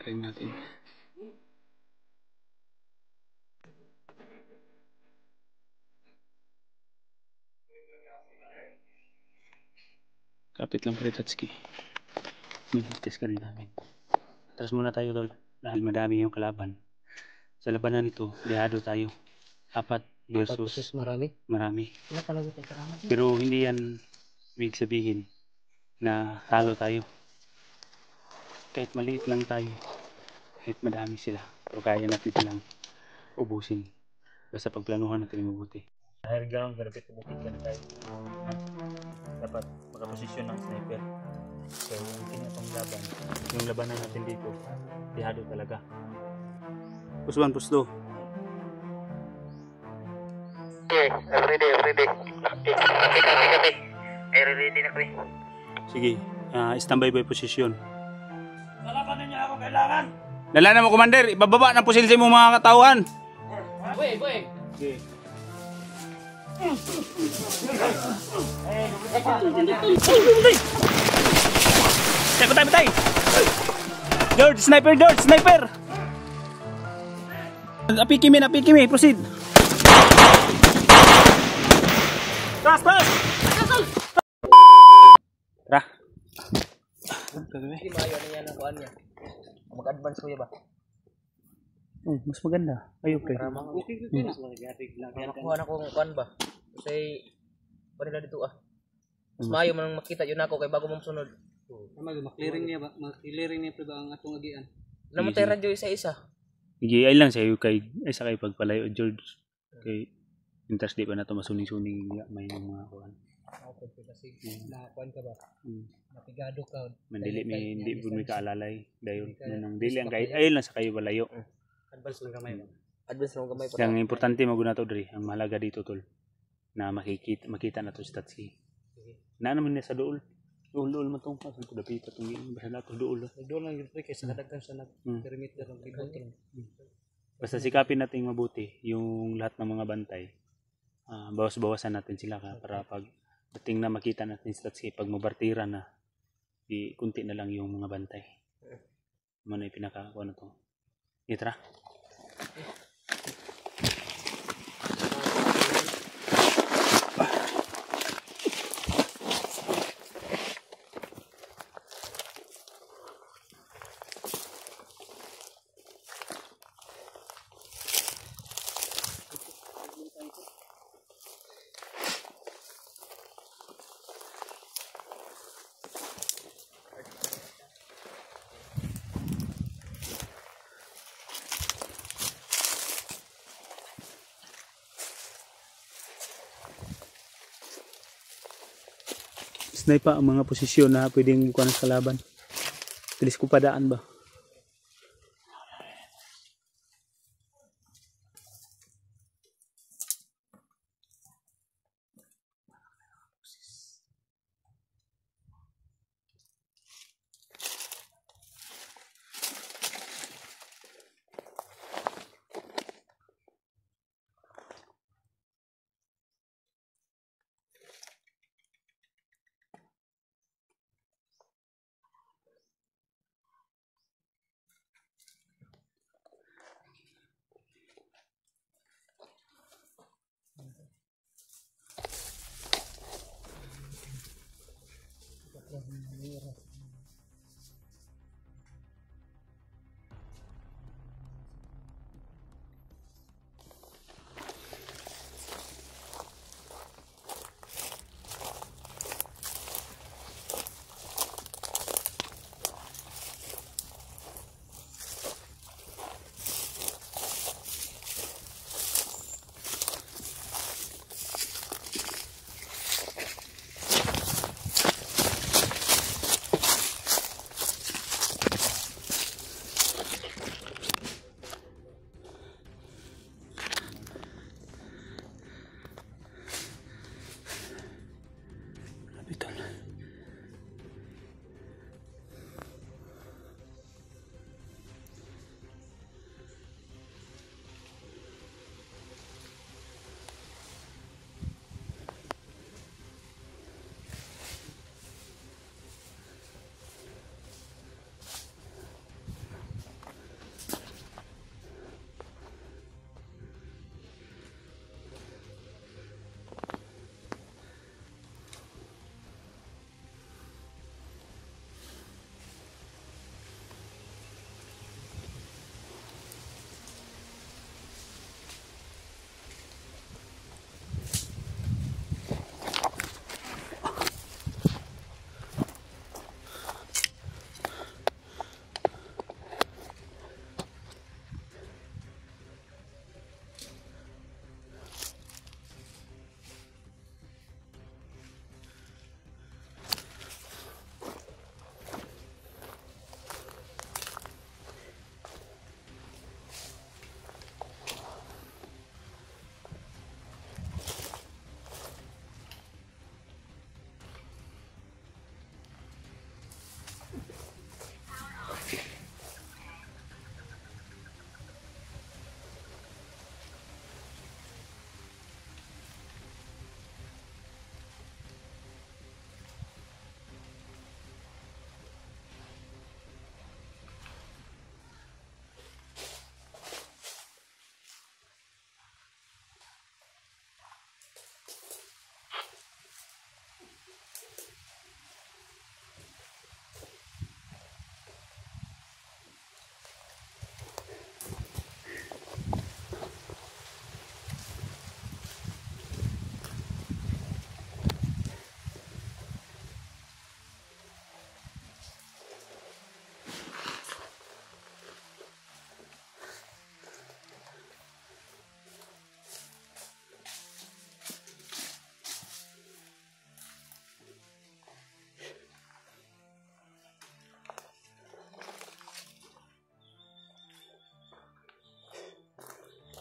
Ring natin. Kapit lang pala Tatsuki. Test ka rin namin. Atras muna tayo tol. Dahil madami yung kalaban. Sa labanan nito, dehado tayo. 4 versus marami. Pero hindi yan ibig sabihin na talo tayo. Kahit maliit lang tayo, kahit madami sila, pero kaya natin silang ubusin. Basta pagplanuhan natin mabuti. Dahil ground, garapit bukit ka na tayo. Dapat makaposisyon ng sniper. So yung tinatong laban, yung labanan natin dito, dehado talaga. Push 1, push 2. Everyday. Ready na ko eh. Sige, standby by position. Lalabanan niya ako kailangan. Dala mo, Commander. Ibababa ng pusil sa imong mga katauhan. Boy. Okay. Patay. George, sniper. Apiki mi, proceed. Tas. Tara. Hindi maayo na yan ang kuhaan niya. Mag-advance kuya ba? Mas maganda. Ayun kay. Makakuha na kong kuhaan ba? Kasi panila dito Mas maayo man makita yun ako kay bago mong sunod. Makliring niya ba? Makliring niya ba ang atong agian? Alam mo tayo radyo isa-isa. Ay lang sa'yo kay isa kay pagpalayo George. Kay interest di pa na ito masuning-suning may mga kuhan. Kasi nakakuhan ka ba? Napigado ka. Mandili hindi po may kaalalay. Dayon nang dili ang kahit ayun lang sa kayo balayo. Advance lang kamay. Ang importante maguna to diri. Ang mahalaga dito tol na makita na to sa Tatsuki. Na naman niya sa duol. Duol man tong pasal ko dapat itong basta nato duol. Duol lang gyud kay sa kadaghan sa perimeter ng libot. Basta sikapin natin mabuti yung lahat ng mga bantay. Bawas-bawasan natin sila para pag dating na makita natin sa Tatsuki pag mabartira na kunti na lang yung mga bantay. Ano yung pinakakuha na to. Itra. Sniper ang mga posisyon na pwedeng buka ng kalaban. Tilis ko padaan ba?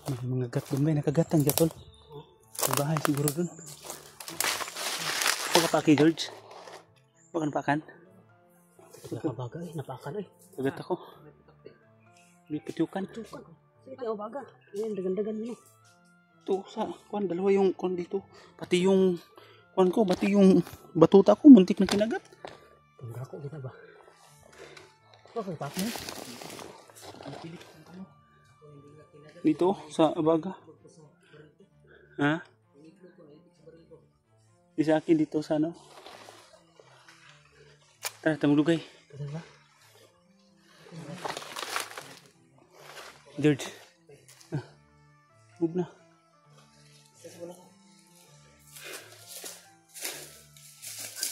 May mga gat doon ba? Nakagatang dyan tol. Sa bahay siguro doon. Huwag ka pa kay George. Huwag ka napakan. Nakabaga eh, napakan eh. Kagat ako. May pitukan. Tukan. Sige, baga. Yan, dagan-dagan mo. Ito sa kuan dalawa yung kuan dito. Pati yung kuan ko, pati yung batuta ko muntik na kinagat. Tungga ko kita ba? Okay, pak mo. Dito sa abaga. Ha? Di sa akin dito sa ano. Tara, tamulugay. Kada ba? George. Move na.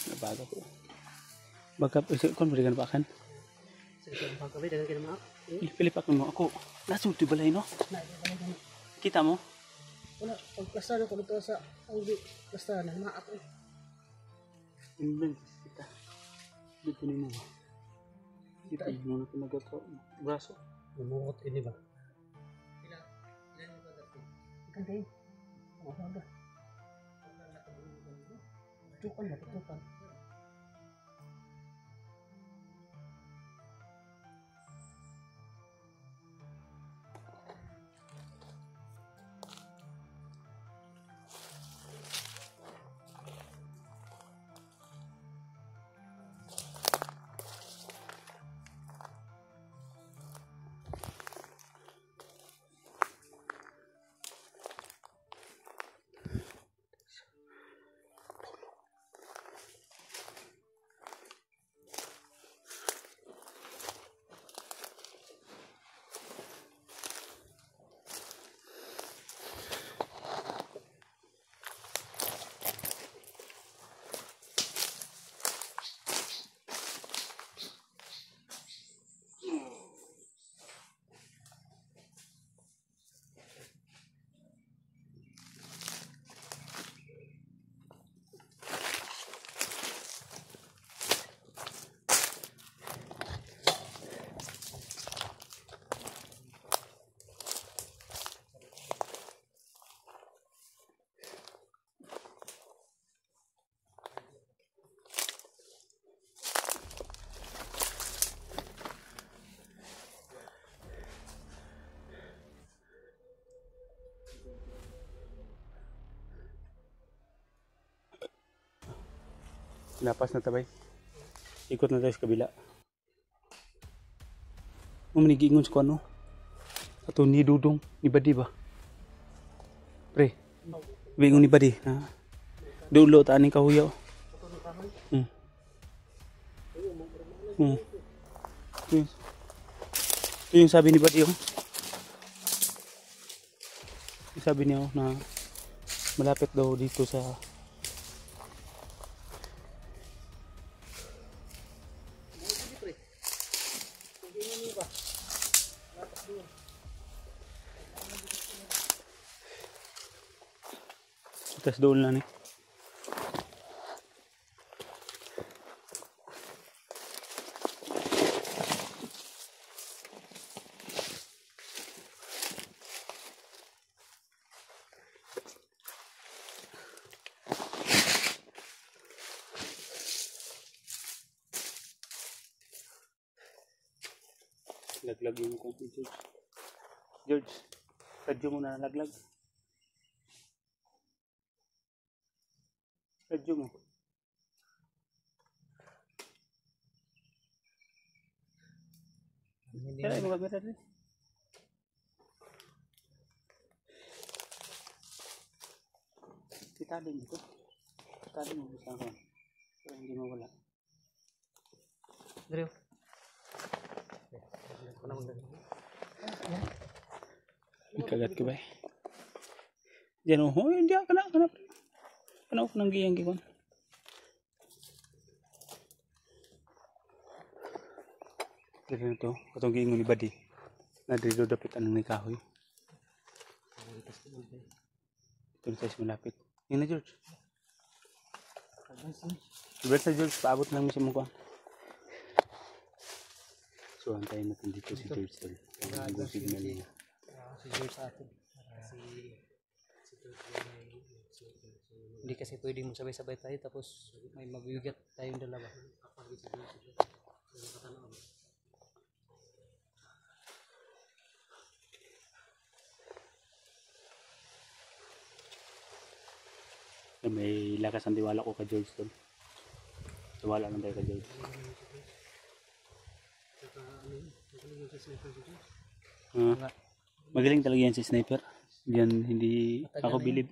Nabaga ko. Baga, kung berikan pakan. Sige, pagkabay dagan kita mga. Pilip ako mo ako. Nasulti balay no? Kita mo? Wala, pagkasta na ko dito sa audio. Kasta na maak eh. Hindi kita. Dito ni mo. Dito mo na kinagat ko. Braso. Namukot ini ba? Ikan kayo. Mga baga. Tukan ba? Tukan. Lapas na tabay. Ikot na tayo sa kabila. Manigingon sa kuano. Ato ni Dudong, ni Badi ba? Pre. Bingon ni Badi na. Dulo ta aning kahuyaw. Ito yung sabi ni Badi oh. Yung sabi niya oh, na malapit daw dito sa tas doon na ni. Laglag yung konti, George. George, radyo mo na laglag. Radyo mo. Kaya yung camera rin. Itali dito. Itali mo gusto ako. Pero hindi mawala. Drew. Ikagat ko ba eh. Diyan oh, hindi ako na. Ano ako nang giyang gikon. Dito na to. Katong giingon ni Badi. Na dito dapat anong may kahoy. Ito na tayo sa malapit. Yan na George. Advance na George. Paabot lang mo sa mukha. So antayin natin dito si George. Ang signal niya. Si George sa atin. Hindi kasi pwedeng sabay-sabay tayo tapos may mabibigat tayong dalawa. May lakas ang tiwala ko kay George doon. Tiwala lang tayo kay George. Magaling talaga yan si Sniper. Yan hindi ako bilib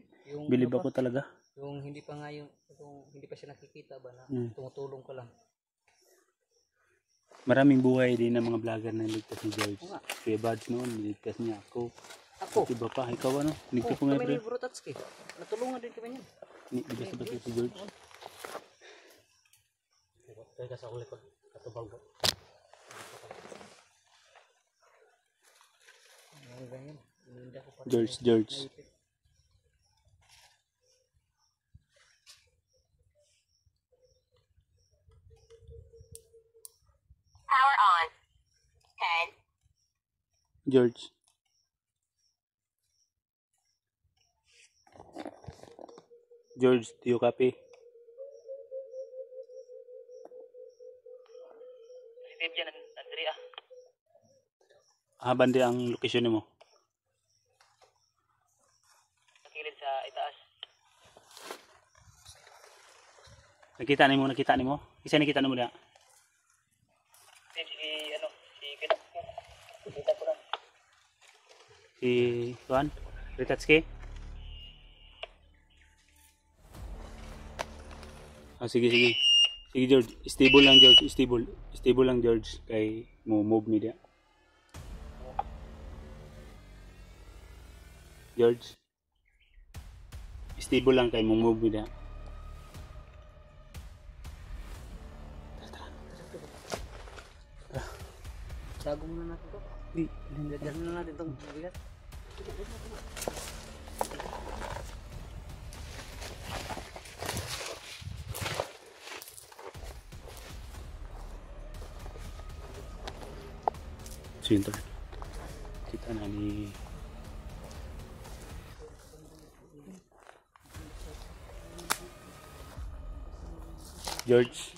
ako talaga. Yung hindi pa nga yung hindi pa siya nakikita ba na tumutulong ka lang. Maraming buhay din ng mga vlogger na niligtas ni George. Kuya Bads noon, niligtas niya ako. At iba pa, ikaw ano? Niligtas ko nga Kami ni Brutatski. Natulungan din kami niyan. Hindi basta si George. Kaya kasi ako likod katubal ko. George. Power on. 10. George. George, do you copy? Positive dyan, Andrea. Bandi ang location mo. Nakilid sa itaas. Nakita ni mo? Isa nakita mo na. Kita ko na. Si Juan Ritatski. Sige. Sige George, stable lang George, stable lang George kay mo move media. George. Stable lang kay mo move media. Tago muna natin to. Hindi na natin itong bigat. So yun to. Kita na ni George.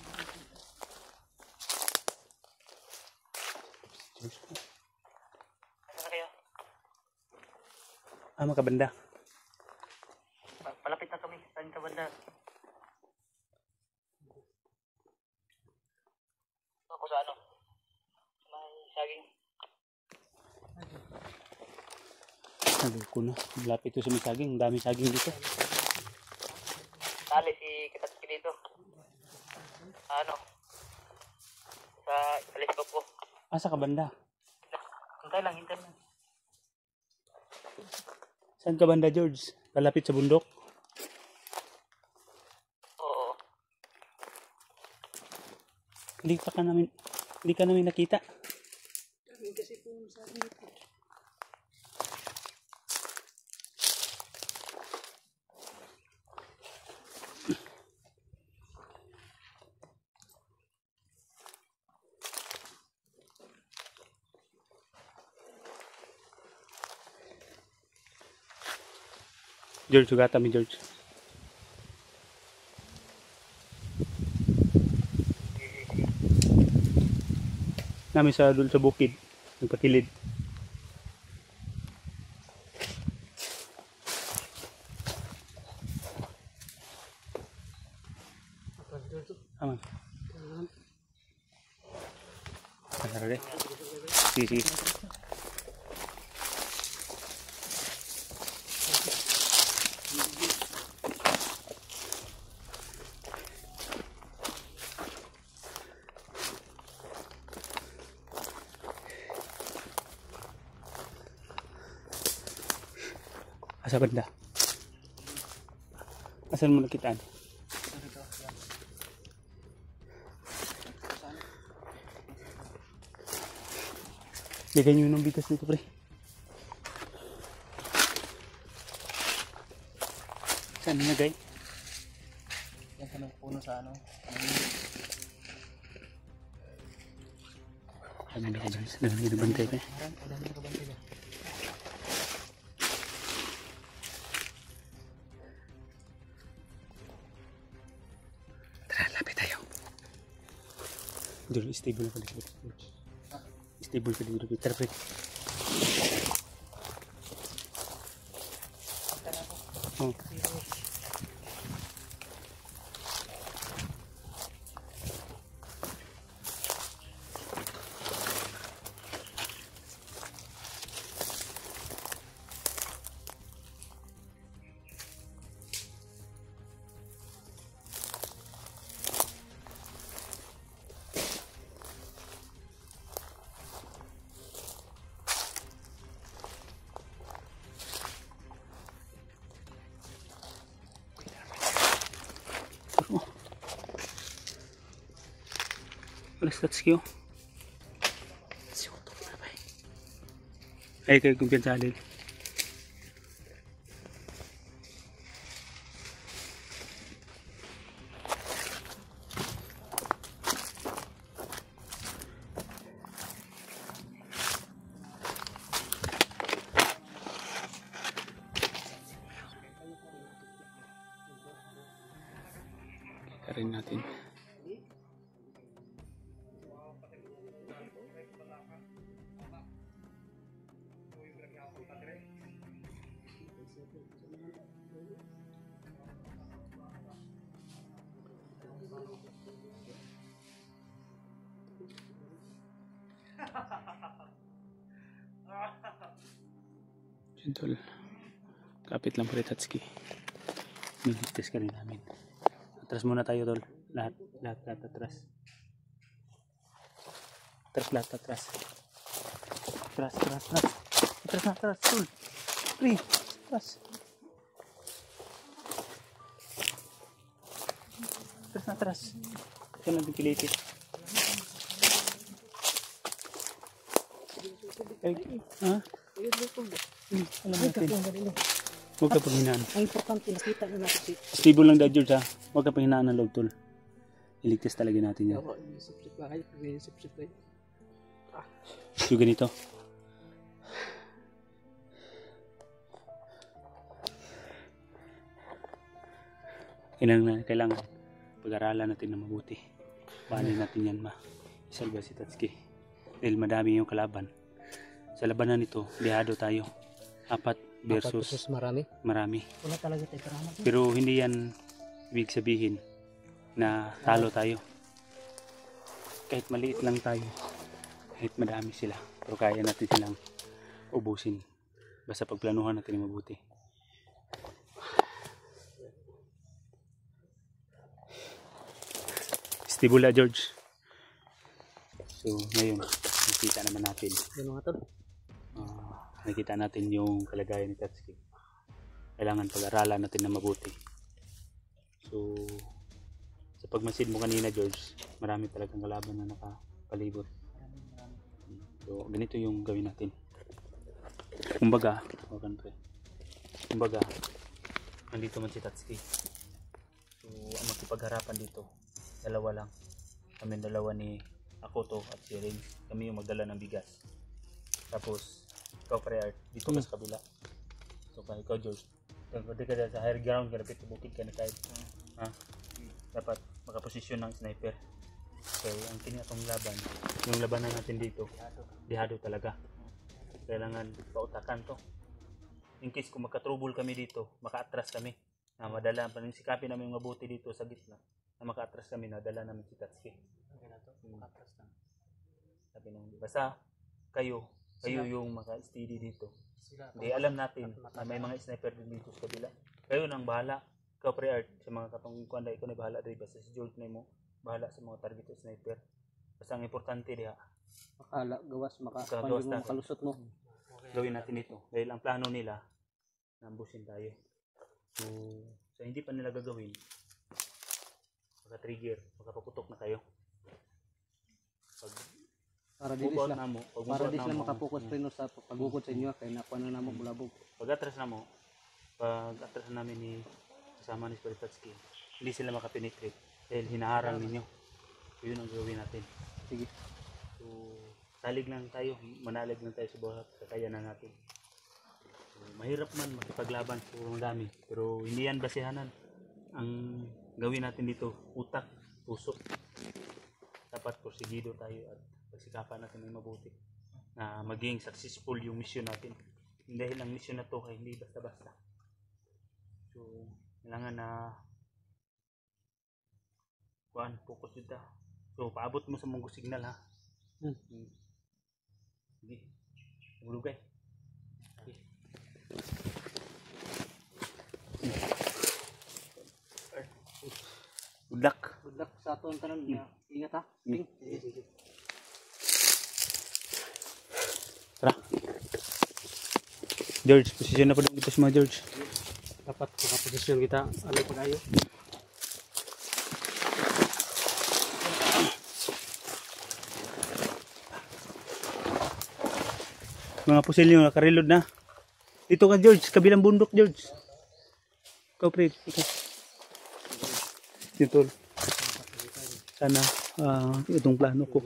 Saan kayo? Makabanda. Palapit na kami. Saan ka banda? Ako sa ano? May saging. Sabi ko na, malapit to sa may saging. Ang dami saging dito. Tali si Kitatski dito. Ano? Sa teleskop ko. Sa kabanda. Hintay lang. Saan ka banda, George? Kalapit sa bundok? Oo. Hindi ka namin nakita. Kasi po sa akin ito. George, sugata mi George. Namin sa dul sa bukid, nagpakilid. Aman. Sige. Asa banda? Asan mo nakitaan? Lagay nyo ng bigas dito, pre. Saan nilagay? Yan sa puno sa ano. Dami na ko dyan. Dami na bantay pa. Dito, stable ka dito. Stable ka dito. Perfect. Oh. Alas tatskiyo. Ay kayo kumpiyansa din. Karin natin. Gentle. Kapit lang pala Tatsuki. Nag-test ka rin namin. Atras muna tayo tol. Lahat atras. Atras. Atras tol. Free. Atras. Ito lang dipilitit. Ha? Alam natin. Huwag ka panghinaan. Ang importante, nakita na natin. Stable lang dahil George ha. Huwag ka panghinaan ng log tol. Iligtas talaga natin yan. So ganito. Kailangan pag-aralan natin na mabuti. Paano natin yan isalba si Tatsuki. Dahil madami yung kalaban. Sa labanan nito, lihado tayo. 4 versus marami. Wala talaga tayo karaman. Pero hindi yan ibig sabihin na talo tayo. Kahit maliit lang tayo, kahit madami sila, pero kaya natin silang ubusin. Basta pagplanuhan natin yung mabuti. Stibula George. So ngayon, nakita naman natin. Nakita natin yung kalagayan ni Tatsuki. Kailangan pag-aralan natin na mabuti. So sa pagmasid mo kanina George, marami talagang kalaban na nakapalibot. So ganito yung gawin natin. Kumbaga, nandito man si Tatsuki. So ang makipagharapan dito, dalawa lang. Kami dalawa ni Akoto at si Ring. Kami yung magdala ng bigas. Tapos ikaw pre-art dito ka sa kabila. So ikaw George, pwede ka sa higher ground, kalapit sa bukid ka na kahit dapat makaposisyon ng sniper. So ang kinatong laban, yung labanan natin dito, dihado talaga. Kailangan pautakan to. In case kung magka-trouble kami dito, maka-atras kami. Na madala, sikapin namin yung mabuti dito sa gitna. Na maka-atras kami, nadala namin si Tatsuki. Maka-atras na. Sabi nung, basta kayo yung maka-steady dito. Hindi alam natin na may mga sniper din dito sa kabila. Kayo nang bahala. Ikaw pre-art sa mga katong kuanda, ikaw na bahala rin. Basta si George na mo bahala sa mga target o sniper. Basta ang importante diha, Gawas na makalusot mo. Gawin natin ito. Dahil ang plano nila, nambusin tayo. So hindi pa nila gagawin, maka-trigger, makapaputok na kayo. Para di sila makapokus pa sa pagukod sa inyo kay nakuha na namo bulabog. Pag-atras namin ni kasama ni Tatsuki, hindi sila makapenetrate dahil hinaharang ninyo. So, yun ang gawin natin. Sige. So salig lang tayo, manalig lang tayo sa bawat kakayanan natin. So, mahirap man makipaglaban sa ang dami, pero hindi yan basihanan. Ang gawin natin dito, utak, puso. Dapat dapat porsigido tayo at pagsikapan natin ng mabuti na maging successful yung mission natin. Dahil ang mission na to ay hindi basta-basta. So, kailangan na focus dito. So, paabot mo sa munggo signal ha. Sige. Mulugay. Okay. Good luck. Good luck sa aton tanan. Ingat ha. Tara. George, posisyon na pa doon dito sa mga George. Dapat posisyon kita. Ano pa kayo? Mga pusilyo nakareload na. Dito ka George, kabilang bundok George. Ikaw pre, ikaw. Dito. Sana itong plano ko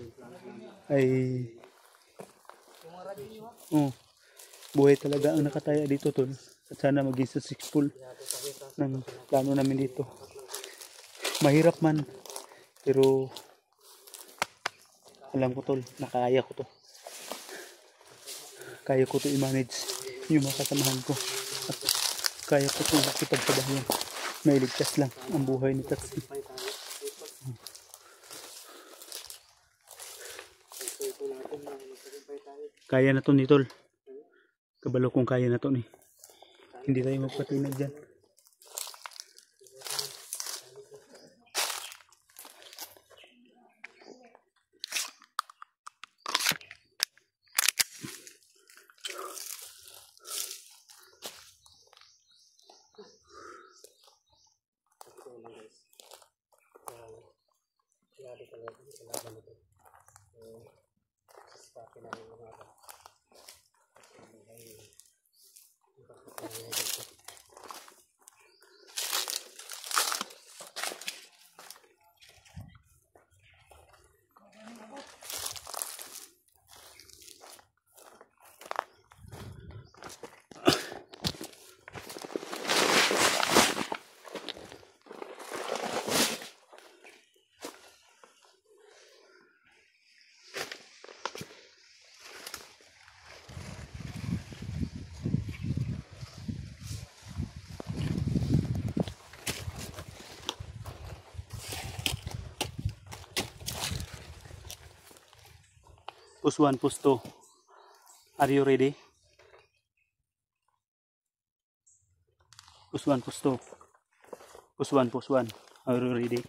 ay buhay talaga ang nakataya dito tol. At sana maging successful ng plano namin dito. Mahirap man, pero alam ko tol, nakaya ko to. Kaya ko to i-manage yung mga kasamahan ko. At kaya ko to makipagsabayan. Mailigtas lang ang buhay ni Tatsi. Kaya na to ni tol. Kabalo kung kaya na to ni. Hindi tayo magpatinag dyan. Post 1, post 2. Are you ready? Post 1, post 2. Post 1, post 1. Are you ready?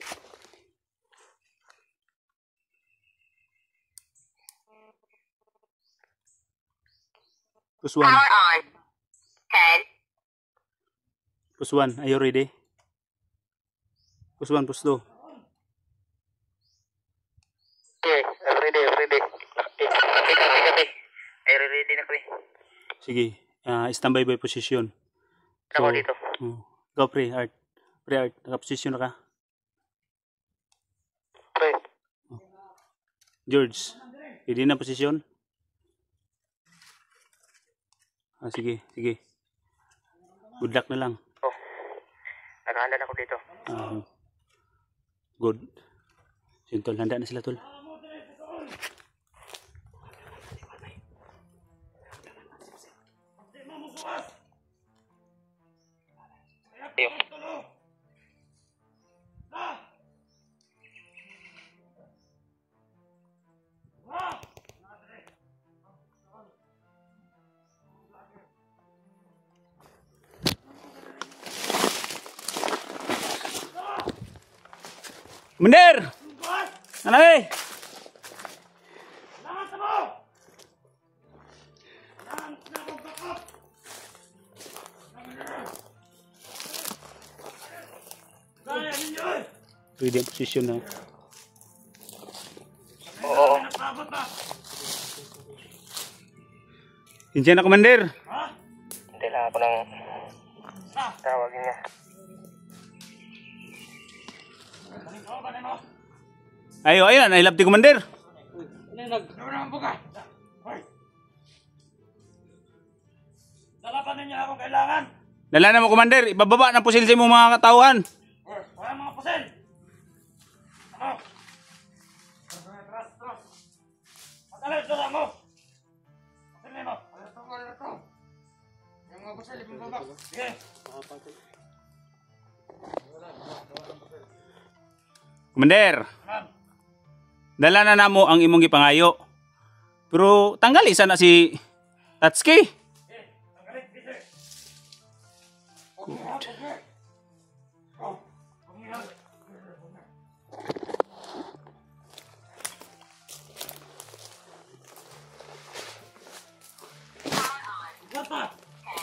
Post 1. Power on. 10. Post 1, are you ready? Post 1, post 2. Okay, I'm ready. Ay, ready na ko eh. Sige, standby by position. Ako dito. Go pre-art. Pre-art, nakaposisyon na ka. Pre. George, ready na posisyon? Sige. Good luck na lang. Nakahanda na ako dito. Good. Sige tol, handa na sila tol. Ayo. Mendir! Ano eh? Pwede ang posisyon na. Oo. Hindiyan na Commander. Hindi lang ako ng tawagin niya. Ayun, nailap ti Commander. Lalapanin niyo ako kailangan. Dala na mo Commander, ibababa ng pusil sa imong mga katauhan. Wala mga pusil. Ano? Commander. Dala na namo ang imong gipangayo. Pero tanggal isa na si Tatsuki.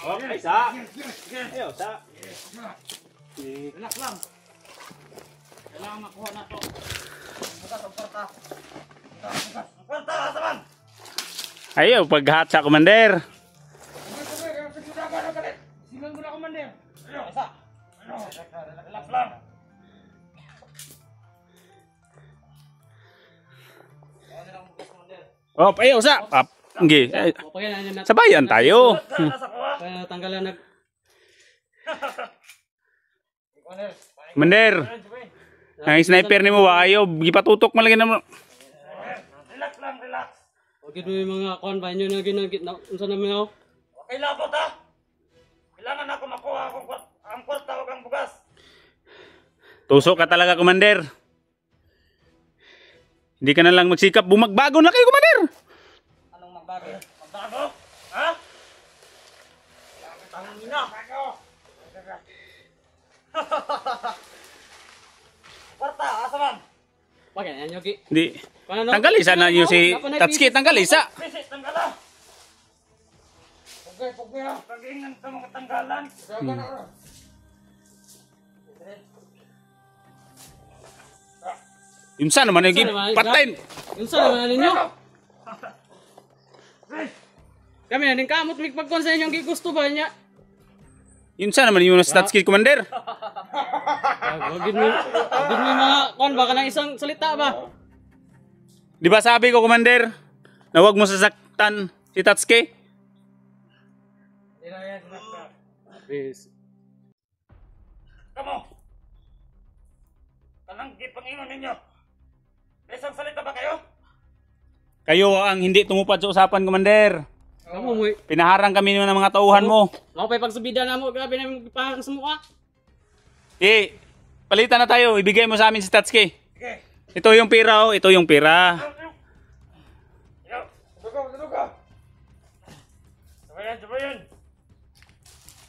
Okay, sa. Ayo, sa. Relax lang. Kailangan makuha na to. Bukas ang kwarta. Bukas. Ang kwarta, asaman! Ayo, paghatsa, Commander. Silang mo na, Commander. Isa. Relax lang. Oh, ayo, sa. Okay. Okay, Sabayan tayo. kaya tanggalan nag Commander. Ang sniper nimo wa ayo gipatutok man lagi namo. Relax lang, relax. okay do yung mga kon ba inyo na ginagit na unsa na mo. Okay labot ha. Kailangan ako makuha ang kwarta o ang bugas. Tusok ka talaga, Commander. Hindi ka na lang magsikap. Bumagbago na kayo, Commander. Anong magbago? Magbago? Ha? Tangina. Kwarta, asaman. Bakit yan yogi? Hindi. Tanggal isa na yung si Tatsuki. Tanggal isa. Pisit, tanggala. Pugay ha. Pag-ingan sa mga tanggalan. Yung sa naman yung patayin. Unsa naman ninyo? Kami na din kamot mig pagkon sa inyong gigusto ba niya? Yung sa naman yung Tatsuki, Commander. Wagid mo mga kon baka nang isang salita ba? Di ba sabi ko, Commander, na huwag mo sasaktan si Tatsuki? Bis. Kamo. Kanang gipangingon ninyo. Isang salita ba kayo? Kayo ang hindi tumupad sa usapan, Commander. Kamo mo. Pinaharang kami ng mga tauhan mo. Mao pay pagsubida na mo grabe na pang sa mukha. Palitan na tayo. Ibigay mo sa amin si Tatsuki. Sige. Ito yung pera, oh. Ito yung pera. Yo, dugo. Sabayan.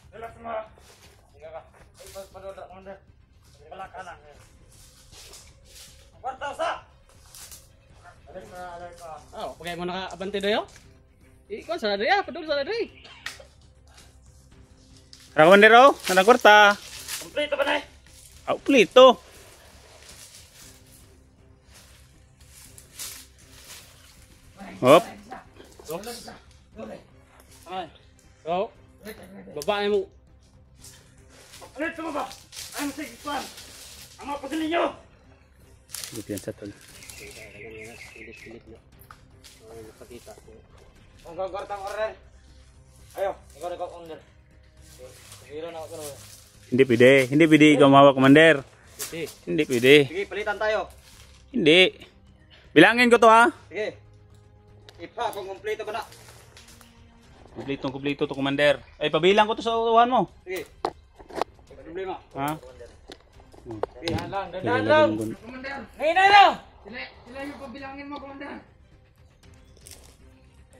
Relax mo. Sige ka. Ay, panood ako na. Wala ka na. Kwarta sa. Alay ka. Oh, pagay mo nakaabante dayo. Ikaw sa daya, padul sa daya. Tara, Commander, oh. Nanang kwarta. Kompleto ba na eh? Plito. Hop. Ay. Oh. Babae mo. Ulit mo ba? Ay, masig plan. Ang mga pagdali nyo. Good yan sa tol. Pilit na. Ay, napakita. Ang gagawin order. Ayo, ikaw na order. Hiro na ako. Hindi pwede ikaw mawak, Commander. Hindi pwede. Sige, palitan tayo. Hindi. Bilangin ko to, ha. Sige. Ipa, kung kompleto ba na? Kumpleto to, Commander. Ay, pabilang ko to sa utuhan mo. Sige. May problema. Ha? Dandan lang. Commander. Ngayon na! Sila yung pabilangin mo, Commander.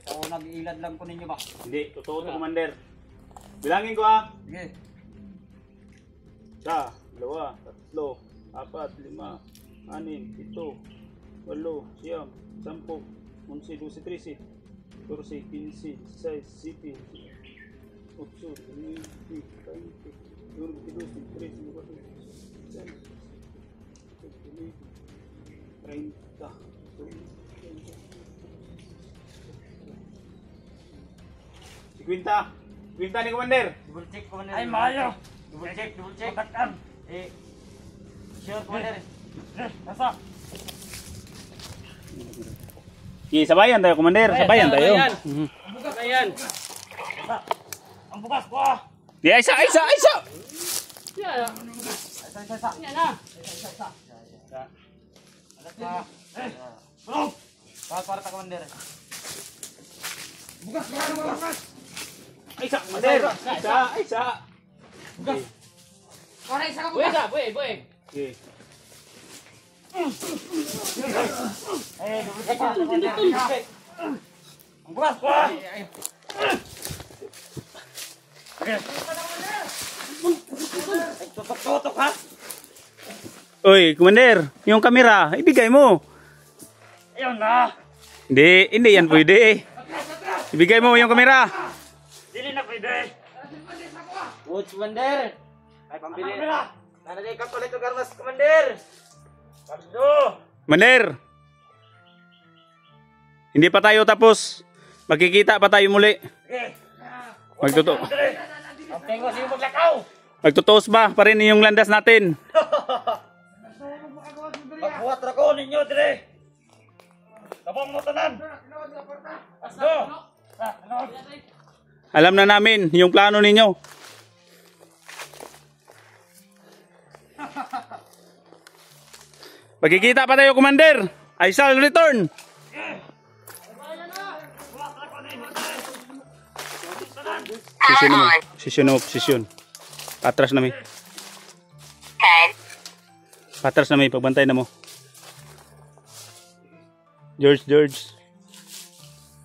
Ito, nag-iilad lang ko ninyo ba? Hindi, totoo to, Commander. Bilangin ko, ha. Sige. 1, 2, 3, 4, 5, 6, 7, 8, 9, 10, 11, 12, 13, 14, 15, 16, 17, 18, 19, 20, 22, 23, 24, 25, 30, 50 ni Commander. Double check, Commander. Ay, maayo. Double check. Pagkatan. Sure, Commander. Nasa? Okay, sabayan tayo, Commander. Sabayan tayo. Ayan. Ang bukas ko ah. Di, isa. Yeah. Isa. Yan na. Alas pa. Bro! Para ta, Commander. Bukas. Isa, Commander! Isa! Para isa ka bukas. Buhay. Okay. Ang bukas pa. Tutok-tutok ha. Uy, Commander, yung kamera, ibigay mo. Ayun na. Hindi yan pwede. Ibigay mo yung kamera. Dili na pwede. Woods, Commander. Ay, pambili. Nanay ka pala ito, Garmas, Commander. Pardo. Commander, hindi pa tayo tapos. Magkikita pa tayo muli. Okay. Ang tengo siyo maglakaw. Magtutuos ba pa rin yung landas natin? Magbuhat ra ko ninyo dire. Tabang mo tanan. Pardo. Alam na namin yung plano ninyo. Magkikita pa tayo, Commander. I shall return. Power on. Posisyon. Patras na may. 10, Patras na may. Pagbantay na mo. George.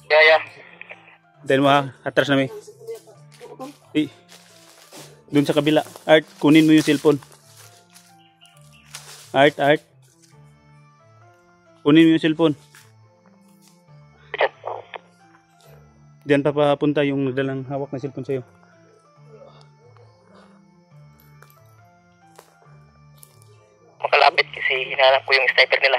yeah. Bantayin mo ha. Atras na may. Doon sa kabila. Art, kunin mo yung cellphone. Art. Kunin mo yung cellphone. Diyan pa papunta yung nagdalang hawak na cellphone sa'yo. Makalapit kasi hinahanap ko yung sniper nila.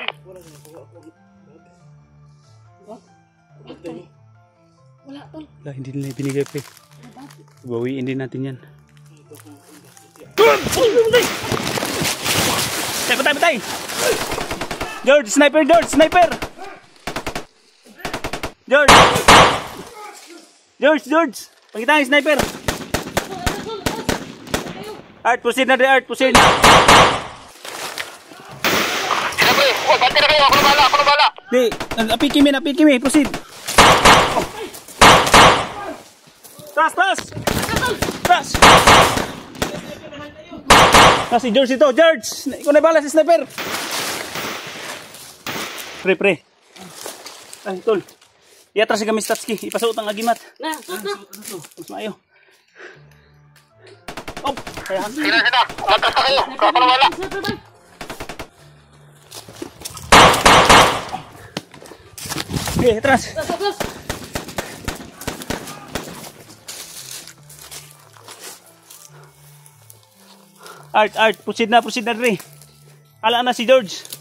Wala, hindi nila binigay pa eh. Bawiin din natin yan. Patay! George! Sniper! George! Pagkita yung sniper! Art, proceed na. Sinabi, bante na kayo, ako na bala. Di, api kimi, proceed! Tras! Si George ito, George! Ikaw na bala si sniper! Pre. Ay, tol. Iatras si kami Statsky. Ipasuot ang agimat. Mas maayo. Oh, kaya Sina, matras na kayo, ako na bala. okay, atras. Art, proceed na, Dre. Ala na si George.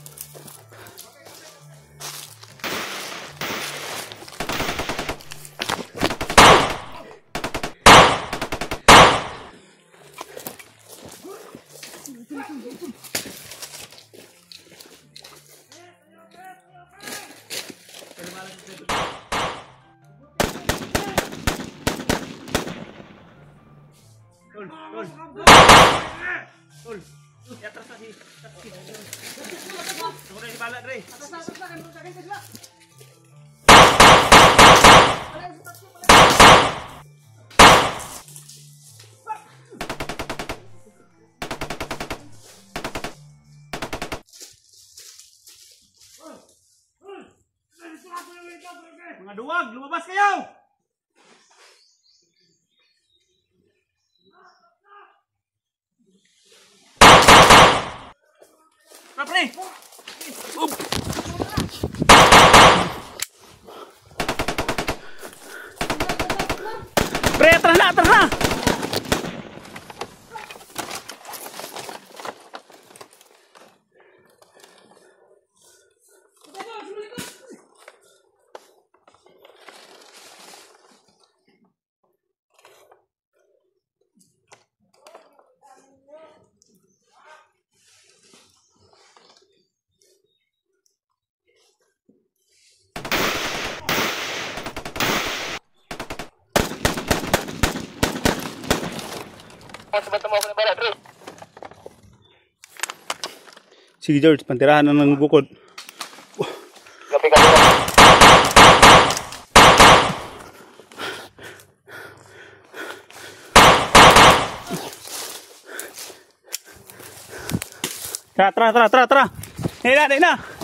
Tol. Atras na si Statsky. Ako na si bala, Dre. Mga duwag, lumabas kayo! Pre! Pre, atras na! Sabay-sabay ako na bala, Dre. Sige George, pantirahan na ng bukod. Gabi ka nila. Tara. Hina na.